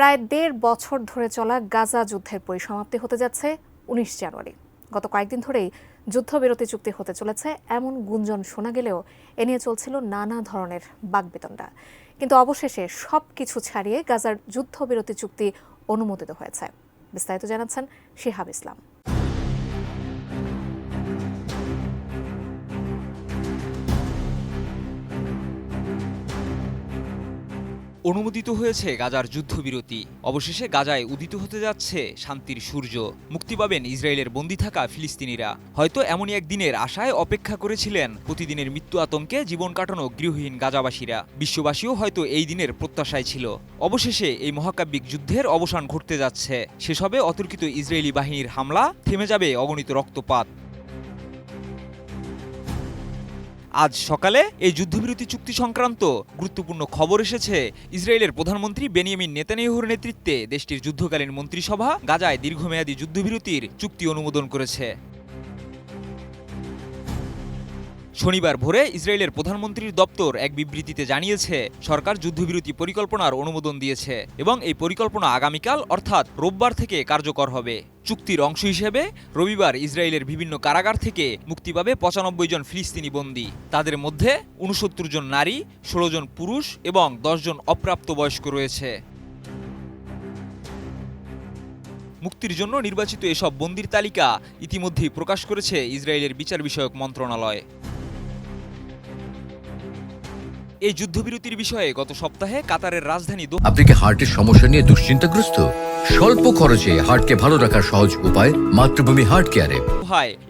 প্রায় ১.৫ বছর ধরে চলা গাজা যুদ্ধের পরিসমাপ্তি হতে যাচ্ছে ১৯ জানুয়ারি। গত কয়েকদিন ধরেই যুদ্ধবিরতি চুক্তি হতে চলেছে এমন গুঞ্জন শোনা গেলেও এ নিয়ে চলছিল নানা ধরনের বাকবিতণ্ডা। কিন্তু অবশেষে সবকিছু ছাড়িয়ে গাজার যুদ্ধবিরতি চুক্তি অনুমোদিত হয়েছে। বিস্তারিত জানাচ্ছেন শিহাব ইসলাম। অনুমোদিত হয়েছে গাজার যুদ্ধবিরতি। অবশেষে গাজায় উদিত হতে যাচ্ছে শান্তির সূর্য। মুক্তি পাবেন ইসরায়েলের বন্দী থাকা ফিলিস্তিনিরা। হয়তো এমনই একদিনের আশায় অপেক্ষা করেছিলেন প্রতিদিনের মৃত্যু আতঙ্কে জীবন কাটানো গৃহহীন গাজাবাসীরা। বিশ্ববাসীও হয়তো এই দিনের প্রত্যাশায় ছিল। অবশেষে এই মহাকাব্যিক যুদ্ধের অবসান ঘটতে যাচ্ছে। শেষ হবে অতর্কিত ইসরায়েলি বাহিনীর হামলা, থেমে যাবে অগণিত রক্তপাত। আজ সকালে এই যুদ্ধবিরতি চুক্তি সংক্রান্ত গুরুত্বপূর্ণ খবর এসেছে। ইসরায়েলের প্রধানমন্ত্রী বেনিয়ামিন নেতানিয়াহুর নেতৃত্বে দেশটির যুদ্ধকালীন মন্ত্রিসভা গাজায় দীর্ঘমেয়াদী যুদ্ধবিরতির চুক্তি অনুমোদন করেছে। শনিবার ভোরে ইসরায়েলের প্রধানমন্ত্রীর দপ্তর এক বিবৃতিতে জানিয়েছে, সরকার যুদ্ধবিরতি পরিকল্পনার অনুমোদন দিয়েছে এবং এই পরিকল্পনা আগামীকাল অর্থাৎ রোববার থেকে কার্যকর হবে। চুক্তির অংশ হিসেবে রবিবার ইসরায়েলের বিভিন্ন কারাগার থেকে মুক্তি পাবে ৯৫ জন ফিলিস্তিনি বন্দী। তাদের মধ্যে ৬৯ জন নারী, ১৬ জন পুরুষ এবং ১০ জন অপ্রাপ্তবয়স্ক রয়েছে। মুক্তির জন্য নির্বাচিত এসব বন্দীর তালিকা ইতিমধ্যেই প্রকাশ করেছে ইসরায়েলের বিচার বিষয়ক মন্ত্রণালয়। এই যুদ্ধবিরতির বিষয়ে গত সপ্তাহে কাতারের রাজধানী আপনি কি হার্টের সমস্যা নিয়ে দুশ্চিন্তাগ্রস্ত? স্বল্প খরচে হার্টকে ভালো রাখার সহজ উপায় মাতৃভূমি হার্ট কেয়ারে।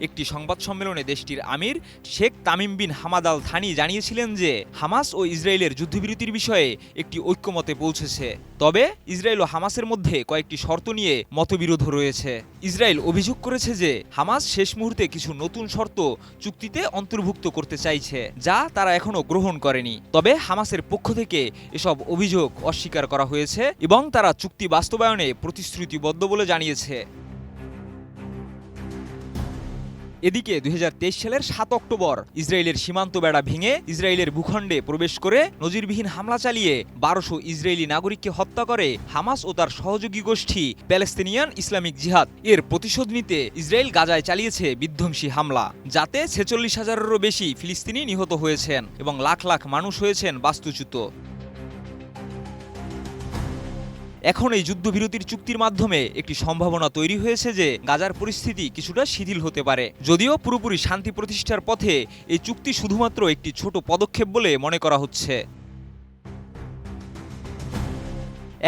একটি সংবাদ সম্মেলনে দেশটির আমির Sheikh Tamim bin Hamad Al Thani জানিয়েছিলেন যে হামাস ও ইসরায়েলের যুদ্ধবিরতির বিষয়ে একটি ঐক্যমতে পৌঁছেছে। তবে ইসরায়েল ও হামাসের মধ্যে কয়েকটি শর্ত নিয়ে মতবিরোধ রয়েছে। ইসরায়েল অভিযোগ করেছে যে হামাস শেষ মুহূর্তে কিছু নতুন শর্ত চুক্তিতে অন্তর্ভুক্ত করতে চাইছে, যা তারা এখনো গ্রহণ করেনি। তবে হামাসের পক্ষ থেকে এসব অভিযোগ অস্বীকার করা হয়েছে এবং তারা চুক্তি বাস্তবায়নে প্রতিশ্রুতিবদ্ধ বলে জানিয়েছে। এদিকে ২০২৩ সালের ৭ অক্টোবর ইসরায়েলের সীমান্ত বেড়া ভেঙে ইসরায়েলের ভূখণ্ডে প্রবেশ করে নজিরবিহীন হামলা চালিয়ে ১২০০ ইসরায়েলি নাগরিককে হত্যা করে হামাস ও তার সহযোগী গোষ্ঠী প্যালেস্তিনিয়ান ইসলামিক জিহাদ। এর প্রতিশোধ নিতে ইসরায়েল গাজায় চালিয়েছে বিধ্বংসী হামলা, যাতে ৪৬,০০০-এরও বেশি ফিলিস্তিনি নিহত হয়েছেন এবং লাখ লাখ মানুষ হয়েছেন বাস্তুচ্যুত। এখন এই যুদ্ধবিরতির চুক্তির মাধ্যমে একটি সম্ভাবনা তৈরি হয়েছে যে গাজার পরিস্থিতি কিছুটা শিথিল হতে পারে। যদিও পুরোপুরি শান্তি প্রতিষ্ঠার পথে এই চুক্তি শুধুমাত্র একটি ছোট পদক্ষেপ বলে মনে করা হচ্ছে।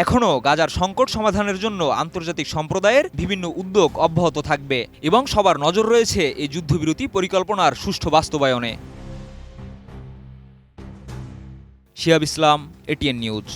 এখনও গাজার সংকট সমাধানের জন্য আন্তর্জাতিক সম্প্রদায়ের বিভিন্ন উদ্যোগ অব্যাহত থাকবে এবং সবার নজর রয়েছে এই যুদ্ধবিরতি পরিকল্পনার সুষ্ঠু বাস্তবায়নে। শিহাব ইসলাম, এটিএন নিউজ।